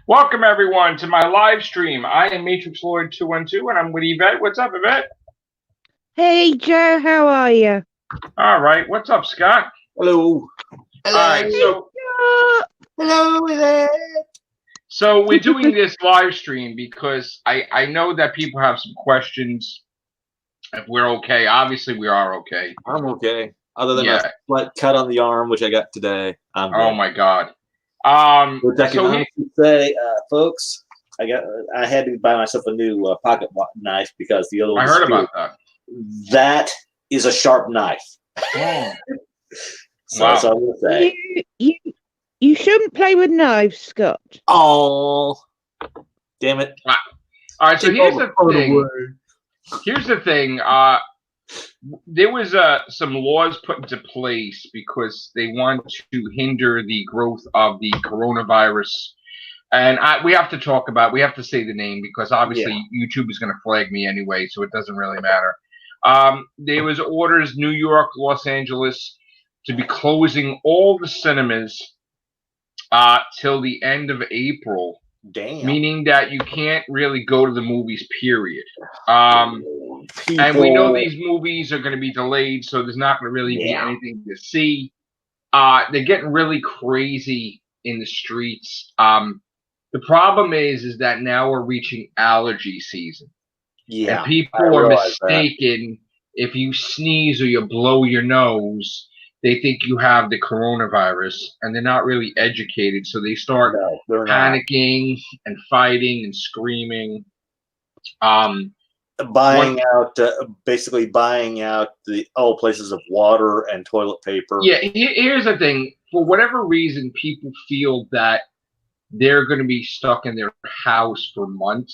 Welcome everyone to my live stream. I am Matrixlord212 and I'm with Yvette. What's up, Yvette? Hey Joe, how are you? All right. What's up, Scott? Hello. Hello. All right. So hello there. So we're doing this live stream because I know that people have some questions. If we're okay, obviously we are okay. I'm okay. Other than a slight cut on the arm, which I got today. Oh my God. Which I can honestly say, folks, I had to buy myself a new pocket knife because the other one. I heard about that. That is a sharp knife. Oh. So that's all I'm gonna say. You shouldn't play with knives, Scott. Oh, damn it! Wow. All right, so here's the thing. Here's the thing. There was some laws put into place because they want to hinder the growth of the coronavirus. And we have to talk about, we have to say the name because obviously YouTube is going to flag me anyway, so it doesn't really matter. There was orders, New York, Los Angeles, to be closing all the cinemas till the end of April. Damn. Meaning that you can't really go to the movies, period. And we know these movies are going to be delayed, so there's not going to really be anything to see. They're getting really crazy in the streets. The problem is that now we're reaching allergy season. Yeah. And people are mistaken. If you sneeze or you blow your nose, they think you have the coronavirus, and they're not really educated, so they start panicking and fighting and screaming. Basically buying out the places of water and toilet paper. Yeah, here's the thing. For whatever reason, people feel that they're going to be stuck in their house for months,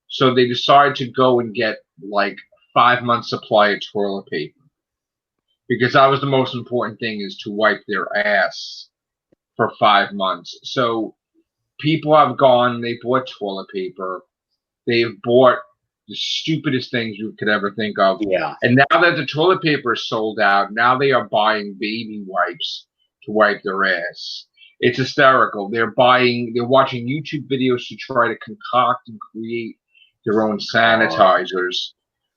so they decide to go and get like 5 months supply of toilet paper. Because that was the most important thing, is to wipe their ass for 5 months. So people have gone, they bought toilet paper. They've bought the stupidest things you could ever think of. Yeah. And now that the toilet paper is sold out, now they are buying baby wipes to wipe their ass. It's hysterical. They're watching YouTube videos to try to concoct and create their own sanitizers.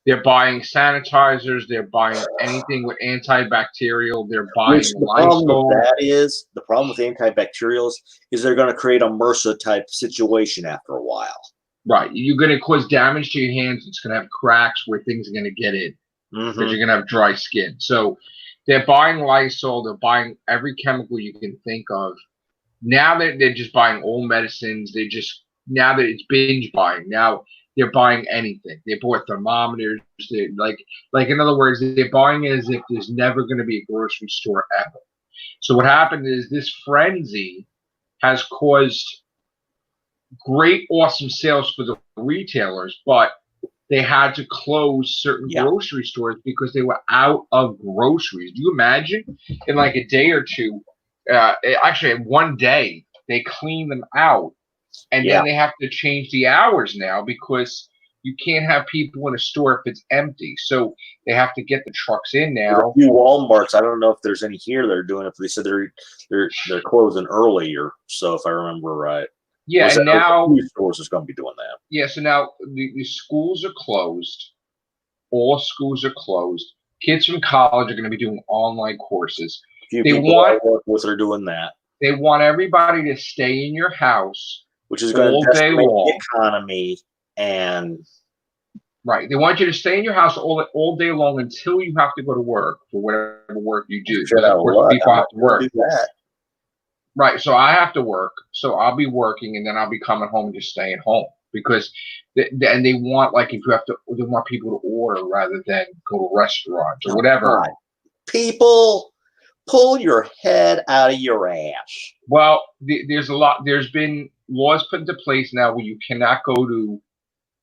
They're buying sanitizers. They're buying anything with antibacterial. They're buying Lysol. The problem with antibacterials is they're going to create a MRSA type situation after a while. Right. You're going to cause damage to your hands. It's going to have cracks where things are going to get in because you're going to have dry skin. So they're buying Lysol. They're buying every chemical you can think of. Now they're just buying all medicines. Now that it's binge buying. Now they're buying anything. They bought thermometers. They're like in other words, they're buying it as if there's never going to be a grocery store ever. So what happened is this frenzy has caused great, awesome sales for the retailers, but they had to close certain grocery stores because they were out of groceries. Do you imagine in like a day or two, actually in one day, they clean them out. And then they have to change the hours now because you can't have people in a store if it's empty. So they have to get the trucks in now. There's a few Walmarts. I don't know if there's any here that are doing it. But they said they're closing earlier. So if I remember right. Yeah, and now stores is going to be doing that. Yeah, so now the schools are closed. All schools are closed. Kids from college are going to be doing online courses. They're doing that. They want everybody to stay in your house. Which is going to decimate the economy and right. They want you to stay in your house all day long until you have to go to work for whatever work you do. Because of course, people have to work. Right. So I have to work. So I'll be working, and then I'll be coming home and just staying home because they want they want people to order rather than go to restaurants or whatever. Right. People, pull your head out of your ass. Well, there's been laws put into place now where you cannot go to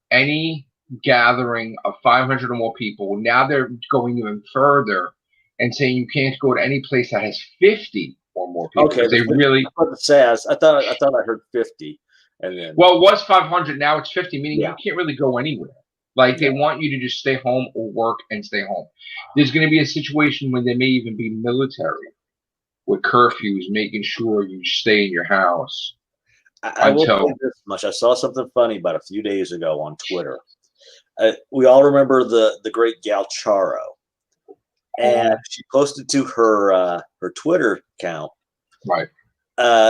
any gathering of 500 or more people. Now they're going even further and saying you can't go to any place that has 50 or more people. Okay, they really. I thought I heard 50, and then. Well, it was 500. Now it's 50, meaning you can't really go anywhere. Like they want you to just stay home or work and stay home. There's going to be a situation when there may even be military with curfews, making sure you stay in your house. I will say this much. I saw something funny about a few days ago on Twitter. We all remember the great gal Charo. And she posted to her Twitter account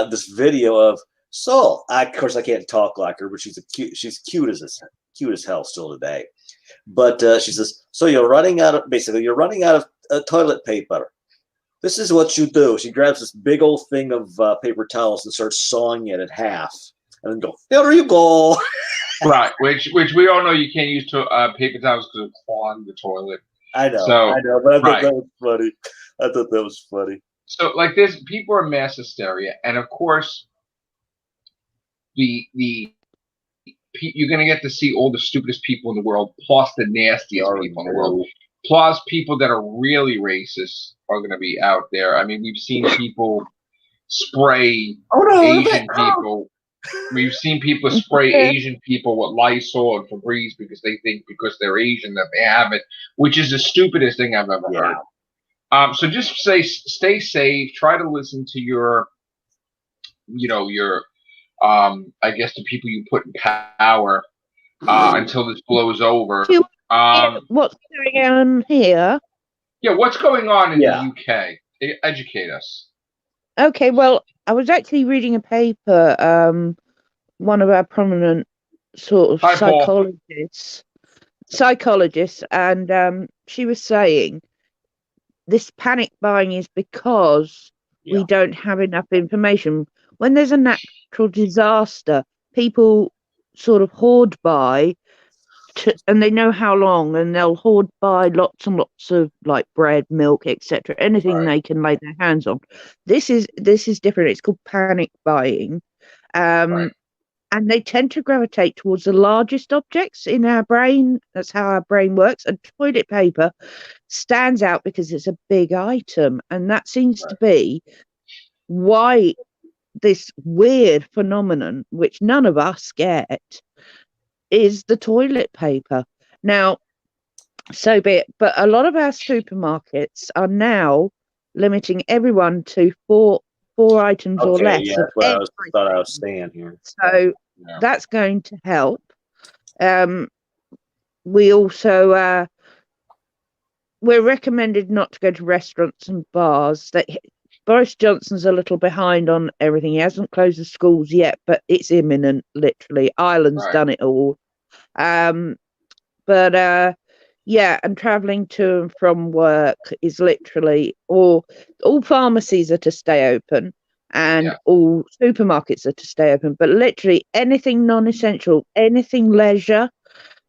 this video of of course I can't talk like her, but she's cute as hell still today. But she says, so you're running out of toilet paper. This is what you do. She grabs this big old thing of paper towels and starts sawing it in half, and then go, there you go. Right, which we all know you can't use paper towels because of clogging the toilet. I know, but I thought that was funny. I thought that was funny. So, like this, people are mass hysteria, and of course, you're gonna get to see all the stupidest people in the world, plus the nastiest people in the world, plus people that are really racist are gonna be out there. I mean, we've seen people spray Asian people. We've seen people spray Asian people with Lysol and Febreze because they think because they're Asian that they have it, which is the stupidest thing I've ever heard. So just stay safe. Try to listen to your I guess the people you put in power until this blows over. What's going on here? Yeah, what's going on in the UK? Educate us. Okay, well, I was actually reading a paper. One of our prominent sort of psychologists, and she was saying this panic buying is because we don't have enough information. When there's a natural disaster, people sort of hoard buy, and they know how long, and they'll hoard buy lots and lots of like bread, milk, etc. Anything they can lay their hands on. This is different. It's called panic buying, and they tend to gravitate towards the largest objects in our brain. That's how our brain works. And toilet paper stands out because it's a big item, and that seems to be why this weird phenomenon, which none of us get, is the toilet paper. Now, so be it. But a lot of our supermarkets are now limiting everyone to four items or less. Yeah, that's what I thought I was saying here. So that's going to help. We also we're recommended not to go to restaurants and bars. Boris Johnson's a little behind on everything. He hasn't closed the schools yet, but it's imminent, literally. Ireland's done it all. And travelling to and from work is literally, all pharmacies are to stay open and all supermarkets are to stay open, but literally anything non-essential, anything leisure.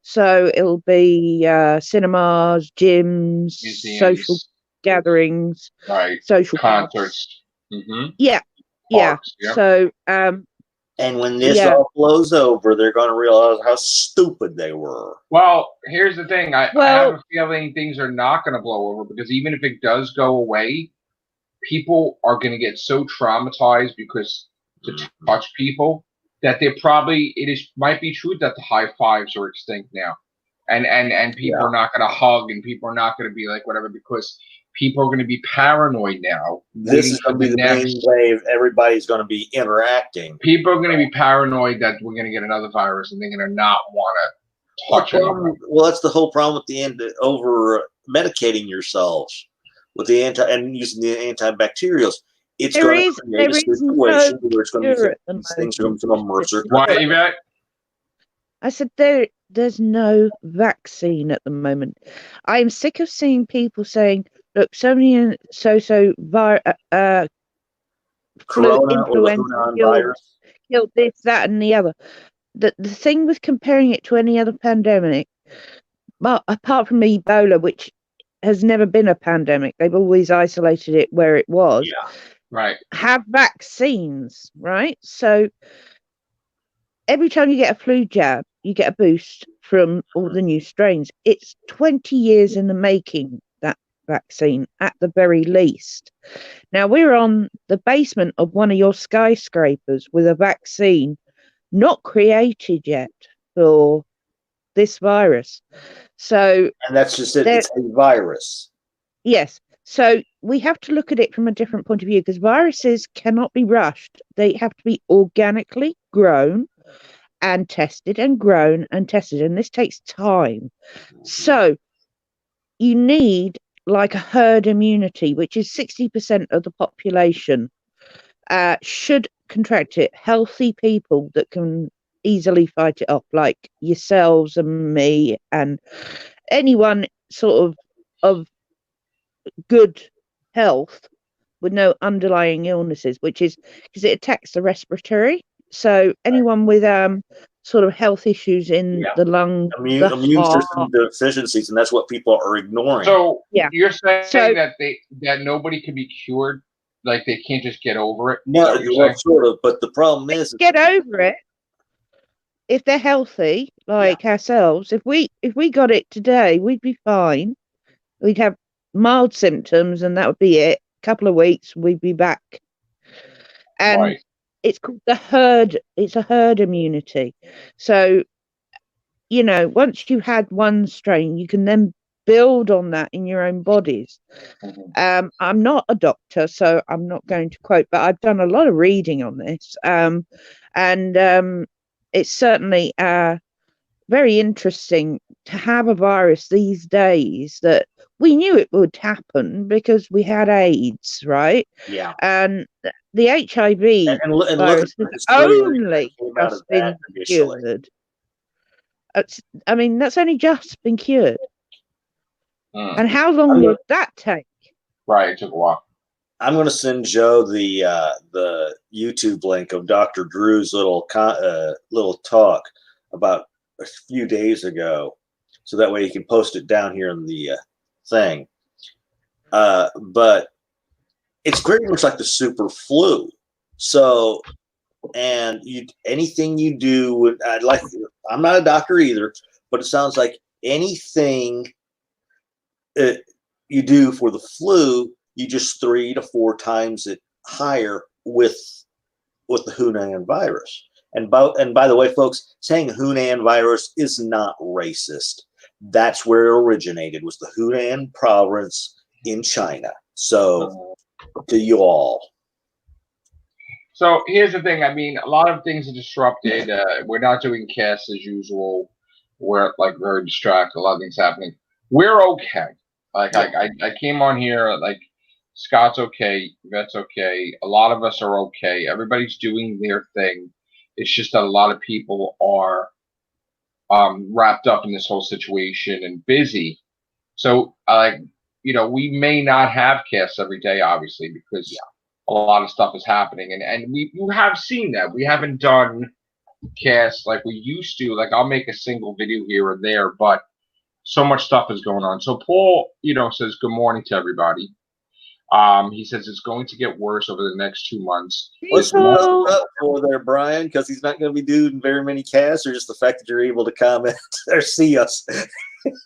So it'll be cinemas, gyms, museums, social gatherings, social concerts. Parks, So and when this all blows over, they're going to realize how stupid they were. Well, here's the thing. I have a feeling things are not going to blow over, because even if it does go away, people are going to get so traumatized because to touch people that might be true that the high fives are extinct now. And people are not going to hug, and people are not going to be like whatever, because people are going to be paranoid now. This is going to be the main way everybody's going to be interacting. People are going to be paranoid that we're going to get another virus, and they're going to not want to touch anyone. Well, that's the whole problem with the over medicating yourselves with the using the antibacterials. It's going to create a situation where it's going to be things are going to become more circular. Why, Yvette? I said there's no vaccine at the moment. I'm sick of seeing people saying, look, flu, influenza, killed this, that, and the other. The thing with comparing it to any other pandemic, well, apart from Ebola, which has never been a pandemic, they've always isolated it where it was. Yeah, right. Have vaccines, right? So every time you get a flu jab, you get a boost from all the new strains. It's 20 years in the making, that vaccine, at the very least. Now, we're on the basement of one of your skyscrapers with a vaccine not created yet for this virus. So, and that's just it. It's a virus. Yes. So we have to look at it from a different point of view, because viruses cannot be rushed. They have to be organically grown and tested and grown and tested, and this takes time. So you need like a herd immunity, which is 60% of the population should contract it. Healthy people that can easily fight it off, like yourselves and me and anyone sort of good health with no underlying illnesses, which is because it attacks the respiratory. So anyone with sort of health issues in the lung, the immune heart, system deficiencies, and that's what people are ignoring. So you're saying that nobody can be cured, like they can't just get over it? No, well, sort of, but the problem is get over it if they're healthy, like ourselves. If we got it today, we'd be fine. We'd have mild symptoms, and that would be it. A couple of weeks, we'd be back. And it's called the herd. It's a herd immunity. So, you know, once you had one strain, you can then build on that in your own bodies. I'm not a doctor, so I'm not going to quote, but I've done a lot of reading on this. And it's certainly very interesting to have a virus these days that we knew it would happen because we had AIDS, right? Yeah. And the HIV virus has only just been cured. I mean, that's only just been cured. And how long would that take? Right, it took a while. I'm going to send Joe the YouTube link of Dr. Drew's little talk about a few days ago, so that way you can post it down here in the thing. But it's pretty much like the super flu. So, and anything you do, I'm not a doctor either, but it sounds like anything you do for the flu, you just 3 to 4 times it higher with the Hunan virus. And by the way, folks, saying Hunan virus is not racist. That's where it originated, was the Hunan province in China. So, to you all. So here's the thing. I mean, a lot of things are disrupted. We're not doing casts as usual. We're like very distracted. A lot of things happening. We're okay. Like I came on here, like Scott's okay, Yvette's okay. A lot of us are okay. Everybody's doing their thing. It's just that a lot of people are wrapped up in this whole situation and busy. So, we may not have casts every day, obviously, because a lot of stuff is happening. And you have seen that. We haven't done casts like we used to. Like, I'll make a single video here and there, but so much stuff is going on. So Paul, says good morning to everybody. He says it's going to get worse over the next 2 months. What's up for there, Brian? Because he's not going to be doing very many casts, or just the fact that you're able to comment or see us.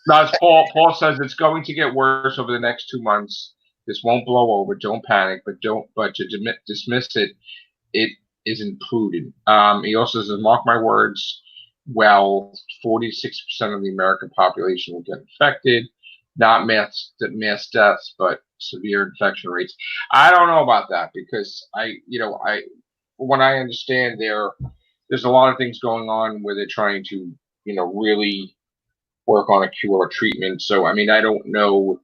No, it's Paul. Paul says it's going to get worse over the next 2 months. This won't blow over. Don't panic, but to dismiss it, it isn't prudent. He also says, mark my words. Well, 46% of the American population will get infected. Not mass deaths, but severe infection rates. I don't know about that, because when I understand there's a lot of things going on where they're trying to, really work on a cure or treatment. So, I mean, I don't know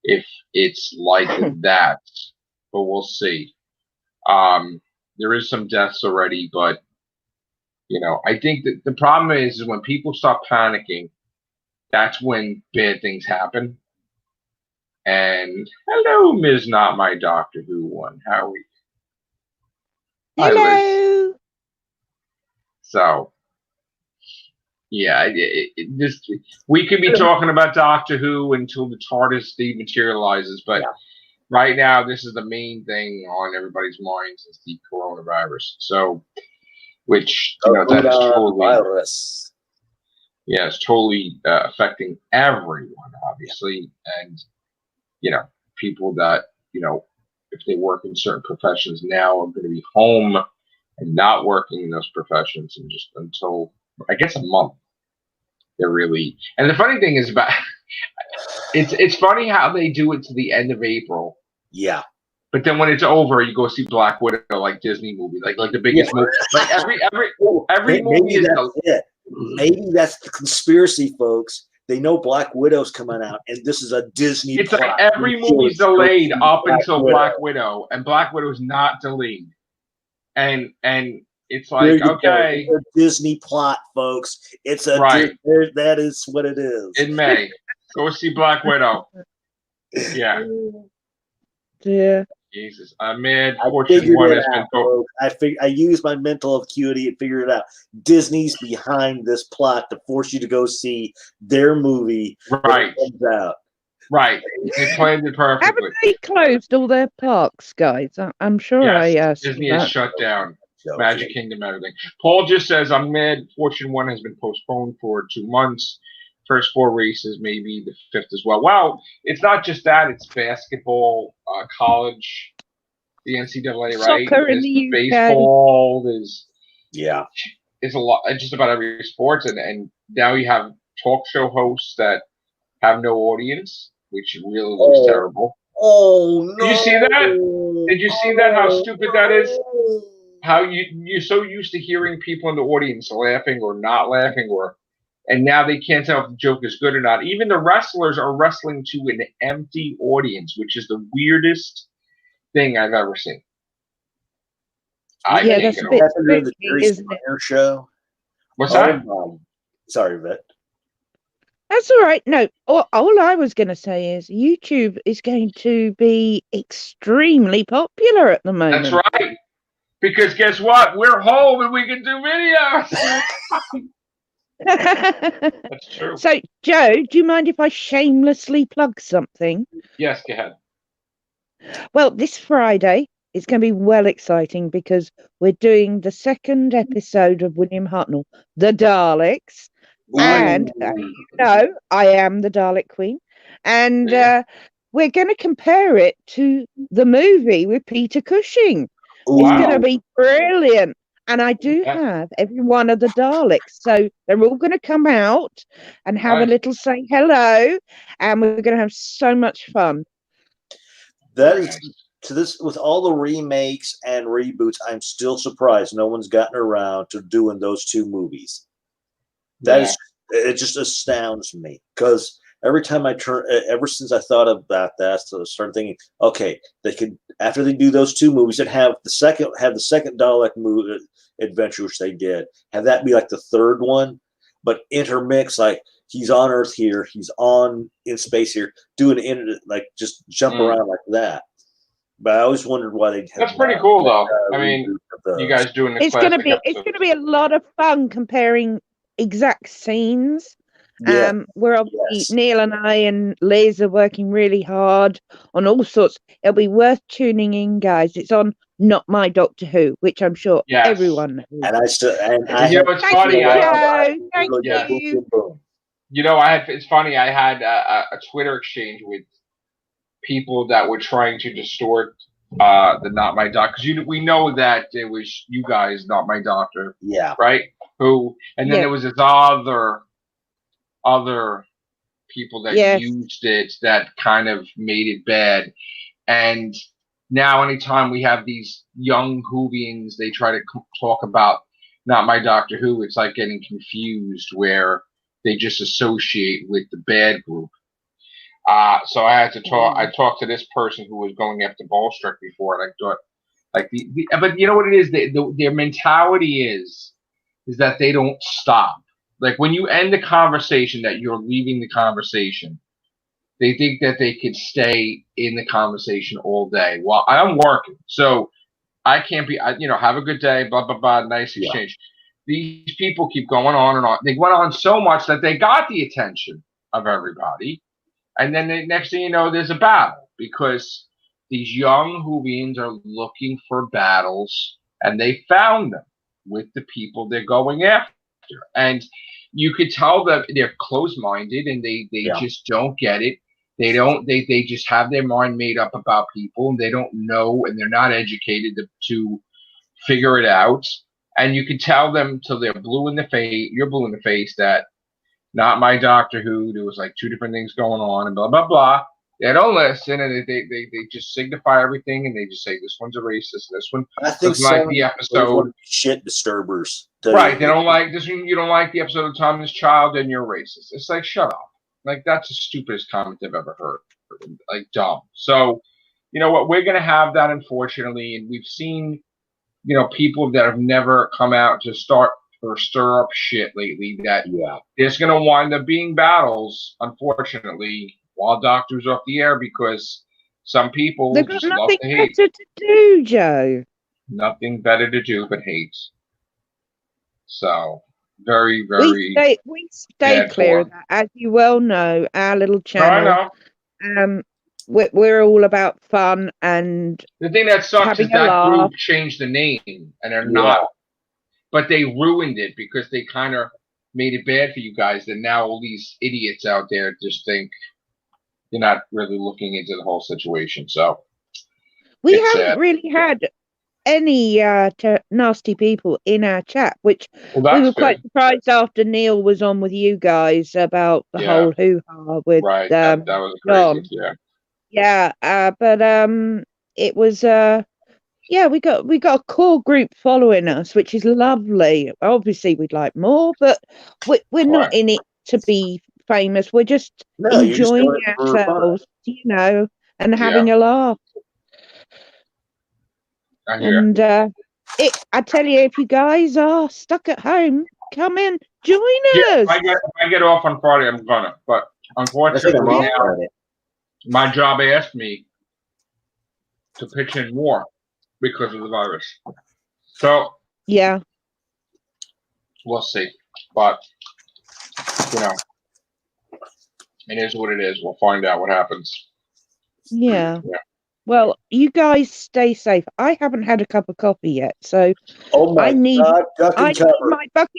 if it's like that, but we'll see. There is some deaths already, but I think that the problem is when people start panicking, that's when bad things happen. And hello, Ms. Not My Doctor Who one. How are we? Hello. Hi, Liz. So, yeah, we could be talking about Doctor Who until the TARDIS dematerializes, but right now this is the main thing on everybody's minds, is the coronavirus. So, which that is totally it's totally affecting everyone, obviously, and people that if they work in certain professions now are going to be home and not working in those professions, and just until I guess a month. They're really, and the funny thing is about it's funny how they do it to the end of April. Yeah. But then when it's over, you go see Black Widow, like Disney movie, like the biggest movie. Like every movie is it. Maybe that's the conspiracy, folks. They know Black Widow's coming out, and this is a Disney. It's like every movie's delayed up until Black Widow, and Black Widow is not delayed. And it's like, okay, it's a Disney plot, folks. It's a right. That is what it is. In May, go see Black Widow. Yeah. Yeah. Jesus, I'm mad. Fortune 1 has been. I used my mental acuity and figured it out. Disney's behind this plot to force you to go see their movie. Right. When it comes out. Right. They planned it perfectly. Haven't they closed all their parks, guys? I'm sure yes, Disney is shut down. Magic Kingdom, everything. Paul just says, I'm mad. Fortune 1 has been postponed for 2 months. First 4 races, maybe the 5th as well. Wow, it's not just that. It's basketball, college, the NCAA, right? Soccer in the UK. Baseball, there's it's a lot, just about every sports. And now you have talk show hosts that have no audience, which really looks terrible. Oh, no. Did you see that? Did you see that, how stupid that is? How you're so used to hearing people in the audience laughing or not laughing, and now they can't tell if the joke is good or not. Even the wrestlers are wrestling to an empty audience, which is the weirdest thing I've ever seen. That's a bit tricky, the Jerry Springer show. What's that? Sorry, Vet. That's all right. No, all I was going to say is YouTube is going to be extremely popular at the moment. That's right. Because guess what? We're home and we can do videos. That's true. So, Joe, do you mind if I shamelessly plug something? Yes, go ahead. Well, this Friday it's going to be well exciting because we're doing the 2nd episode of William Hartnell, The Daleks. Ooh. And I am the Dalek Queen. And we're going to compare it to the movie with Peter Cushing. It's going to be brilliant. And I do have every one of the Daleks. So they're all going to come out and have a little say hello. And we're going to have so much fun. That is, to this, with all the remakes and reboots, I'm still surprised no one's gotten around to doing those 2 movies. That is, it just astounds me. Because every time ever since I thought about that, so I started thinking, okay, they could, after they do those 2 movies, and have the second Dalek movie adventure, which they did, have that be like the 3rd one, but intermix, like he's on Earth here, he's in space here, doing like just jump around like that. But I always wondered why they. That's pretty cool, though. I mean, you guys doing the. It's going to be a lot of fun comparing exact scenes. We're obviously Neil and I and Liz are working really hard on all sorts. It'll be worth tuning in, guys. It's on Not My Doctor Who, which I'm sure everyone knows. And I still, it's funny. Thank you. You know, it's funny. I had a Twitter exchange with people that were trying to distort the Not My Doctor, because we know that it was you guys, Not My Doctor, right? And then there was this other people that used it that kind of made it bad. And now anytime we have these young Whovians, they try to talk about Not My Doctor Who, it's like getting confused where they just associate with the bad group. So I had to talk. I talked to this person who was going after Ballstruck before, and I thought, but you know what it is? Their mentality is that they don't stop. Like when you end the conversation, that you're leaving the conversation. They think that they could stay in the conversation all day. Well, I'm working, so I can't be. Have a good day. Blah blah blah. Nice exchange. These people keep going on and on. They went on so much that they got the attention of everybody. And then the next thing you know, there's a battle because these young Whovians are looking for battles, and they found them with the people they're going after. And you could tell that they're closed-minded and they just don't get it. They just have their mind made up about people, and they don't know, and they're not educated to figure it out. And you could tell them till they're blue in the face. You're blue in the face that Not My Doctor Who, there was like 2 different things going on and blah, blah, blah. They don't listen, and they just signify everything, and they just say this one's a racist, this one doesn't like the episode. Shit disturbers. Right? They don't like this one. You don't like the episode of Thomas Child, and you're racist. It's like, shut up. Like, that's the stupidest comment I've ever heard. Like, dumb. So, you know what? We're gonna have that, unfortunately, and we've seen, you know, people that have never come out to start or stir up shit lately. That there's gonna wind up being battles, unfortunately, while Doctor's off the air, because some people They've just got love nothing to hate. better to do, Joe. Nothing better to do but hate. So very, very. We stay clear of that, as you well know. Our little channel. I know. We're all about fun, and the thing that sucks is that group changed the name, and they're not. But they ruined it because they kind of made it bad for you guys. That now all these idiots out there just think you're not really looking into the whole situation. So we haven't really had any nasty people in our chat, which we were quite surprised after Neil was on with you guys about the whole hoo-ha with that was crazy. But it was we got a core group following us, which is lovely. Obviously we'd like more, but we're not in it to be famous. We're just enjoying ourselves, you know, and having a laugh. And I tell you, if you guys are stuck at home, come in, join us. If I get off on Friday, I'm gonna. But unfortunately, now my job asked me to pitch in more because of the virus. So we'll see. But you know, it is what it is. We'll find out what happens. Yeah. Well, you guys stay safe. I haven't had a cup of coffee yet, so I need my bucket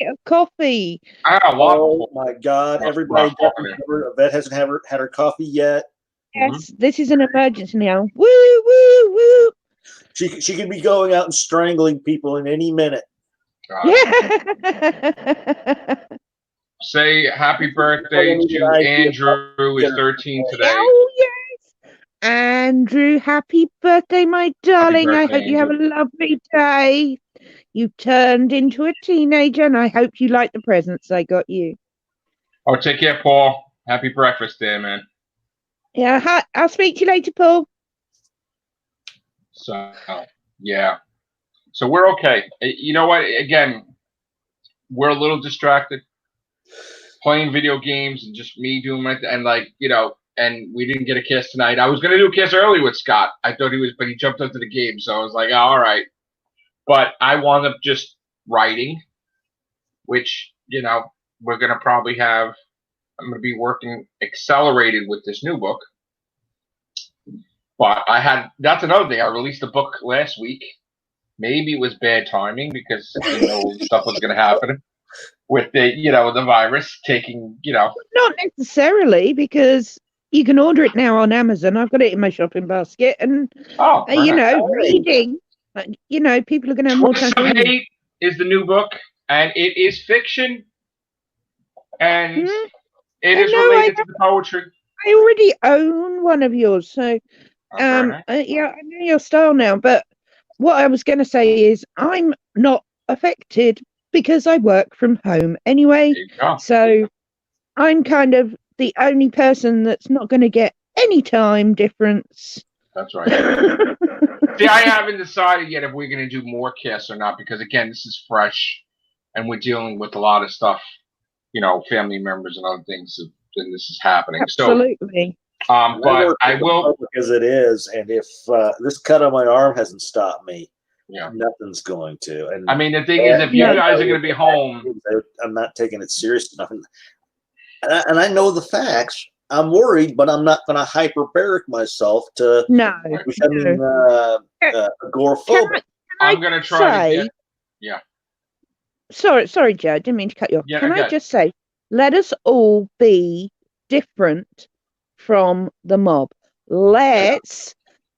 of coffee. Oh my God! Everybody, Yvette hasn't had her coffee yet. Yes, this is an emergency now. Woo, woo, woo! She could be going out and strangling people in any minute. Say happy birthday to Andrew, who is 13 today. Oh yes, Andrew, happy birthday, my darling. I hope you have a lovely day. You turned into a teenager, and I hope you like the presents I got you. Oh, take care, Paul. Happy breakfast there, man. Yeah, I'll speak to you later, Paul. So, yeah. So we're okay. You know what? Again, we're a little distracted playing video games and just me doing my and like, you know, and we didn't get a kiss tonight. I was going to do a kiss early with Scott. I thought he was, but he jumped into the game. So I was like, oh, all right. But I wound up just writing, which, you know, we're going to probably have. I'm going to be working accelerated with this new book. But that's another thing. I released a book last week. Maybe it was bad timing because, you know, stuff was going to happen with the, you know, the virus taking, you know. Not necessarily, because you can order it now on Amazon. I've got it in my shopping basket. And, you know, reading, you know, people are going to have more time to read. Hate is the new book, and it is fiction, and it is related to the poetry. I already own one of yours, so I know your style now. But what I was going to say is I'm not affected because I work from home anyway. So I'm kind of the only person that's not going to get any time difference. That's right. See, I haven't decided yet if we're going to do more casts or not, because again, this is fresh and we're dealing with a lot of stuff, you know, family members and other things, and this is happening. Absolutely. So, but I will, because it is, and if this cut on my arm hasn't stopped me, nothing's going to. And I mean, the thing is, if you guys are going to be home, I'm not taking it serious enough, and I know the facts. I'm worried, but I'm not going to hyperbaric myself to becoming agoraphobic. I'm going to try to Sorry, Joe. I didn't mean to cut you off. Can I just say, let us all be different from the mob.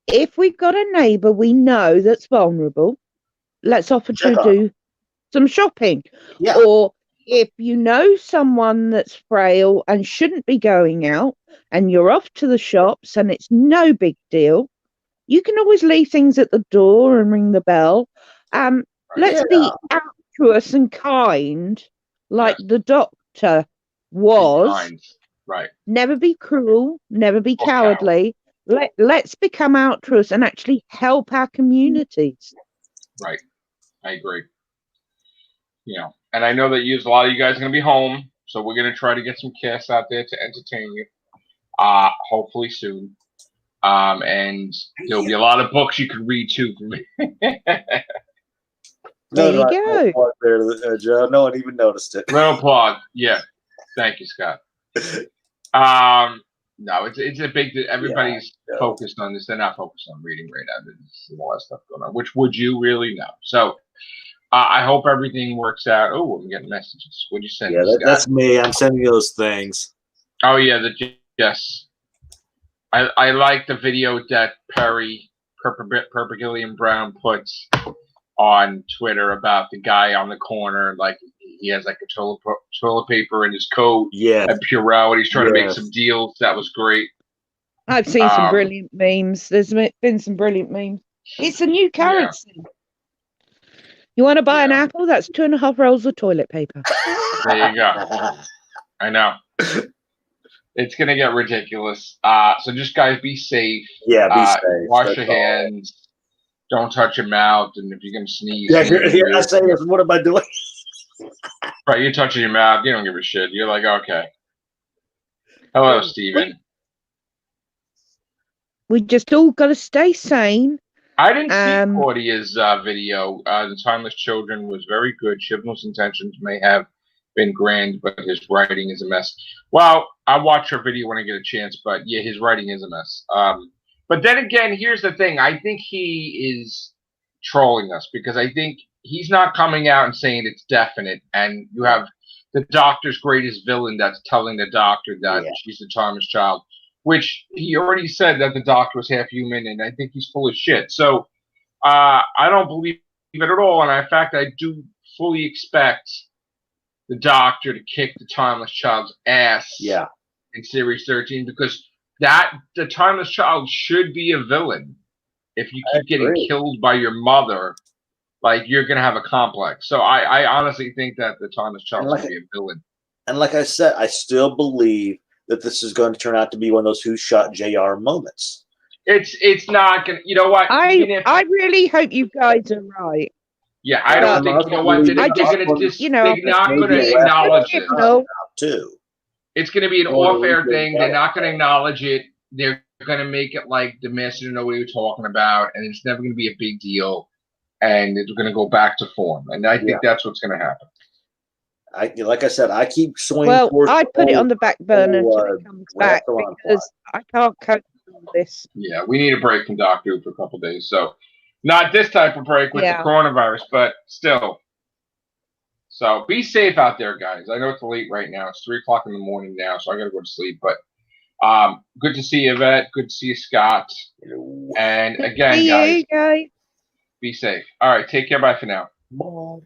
If we've got a neighbour we know that's vulnerable, let's offer to do some shopping. Or if you know someone that's frail and shouldn't be going out, and you're off to the shops and it's no big deal, you can always leave things at the door and ring the bell. Let's be altruous and kind, like the doctor was. Right. Never be cruel, never be cowardly. Let's become altruist and actually help our communities. Right. I agree. You know, and I know that a lot of you guys are going to be home, so we're going to try to get some casts out there to entertain you. Hopefully soon. And there'll be a lot of books you can read too for me. There you go. There, Joe. No one even noticed it. Little plug. Yeah. Thank you, Scott. No, it's a big. Everybody's focused on this. They're not focused on reading right now. There's a lot of stuff going on. Which would you really know? So I hope everything works out. Oh, I'm getting messages. What'd you send? Yeah, that's me. I'm sending those things. Oh yeah, yes. I like the video that Perry Perpigillion Brown puts on Twitter about the guy on the corner, like he has like a toilet paper in his coat, and Purell, and he's trying to make some deals. That was great. I've seen some brilliant memes. There's been some brilliant memes. It's a new currency. Yeah. You want to buy an apple? That's 2.5 rolls of toilet paper. There you go. I know. It's gonna get ridiculous. So just guys, be safe. Yeah, be safe. Wash your hands. Don't touch your mouth, and if you're gonna sneeze, you're not saying this. What am I doing? Right, you're touching your mouth. You don't give a shit. You're like, okay. Hello, Steven. We just all got to stay sane. I didn't see Claudia's video. The Timeless Children was very good. Chibnall's intentions may have been grand, but his writing is a mess. Well, I'll watch her video when I get a chance, but yeah, his writing is a mess. But then again, here's the thing. I think he is trolling us because I think he's not coming out and saying it's definite. And you have the Doctor's greatest villain that's telling the Doctor that she's the Timeless Child, which he already said that the Doctor was half human, and I think he's full of shit. So I don't believe it at all. And in fact, I do fully expect the Doctor to kick the Timeless Child's ass in Series 13 because the Timeless Child should be a villain. If you keep getting killed by your mother, like you're gonna have a complex. So I honestly think that the Timeless Child should be a villain. And like I said, I still believe that this is going to turn out to be one of those "Who Shot JR" moments. It's not gonna. You know what? I really hope you guys are right. Yeah, I don't think. You know what? They're not going to acknowledge it. Too. It's going to be an off-air thing. They're not going to acknowledge it. They're going to make it like the Master didn't know what he was talking about, and it's never going to be a big deal. And it's going to go back to form. And I think that's what's going to happen. Like I said, I keep swinging. Well, I put it on the back burner until it comes back because I can't cope with this. Yeah, we need a break from Doctor Who for a couple of days. So, not this type of break with the coronavirus, but still. So be safe out there, guys. I know it's late right now. It's 3:00 in the morning now, so I got to go to sleep. But good to see you, Yvette. Good to see you, Scott. And again, guys, be safe. All right, take care. Bye for now. Bye.